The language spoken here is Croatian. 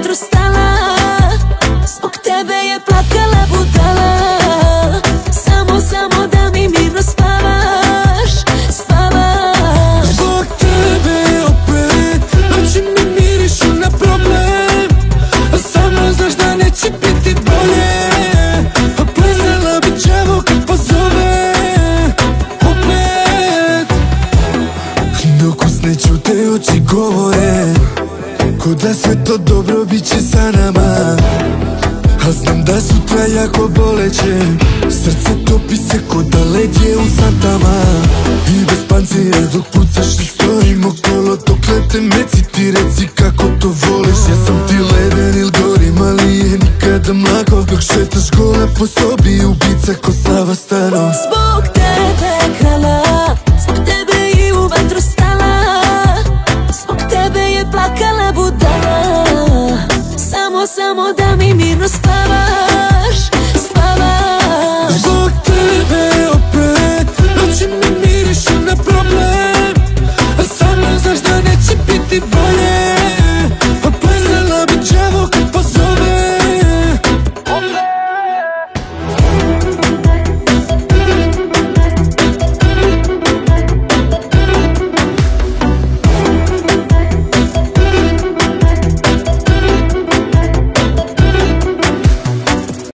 jutro stala, zbog tebe je plakala budala. Samo da mi mirno spavaš, spavaš. Zbog tebe opet noći mi mirišu na problem, a samo znaš da neće biti bolje. A plesala bi džavo kad pozove opet. Dok usne ćute oči govore, ko da sve to dobro bit će sa nama. A znam da sutra jako boleće, srce topi se ko da led je u santama. I bez pancira dok pucaš i stojim okolo, dok lete meci ti reci kako to voliš. Ja sam ti leden il gorim, ali je nikada mlako dok šetaš gola po sobi, ubica ko Sava Stanov. Zbog tebe krala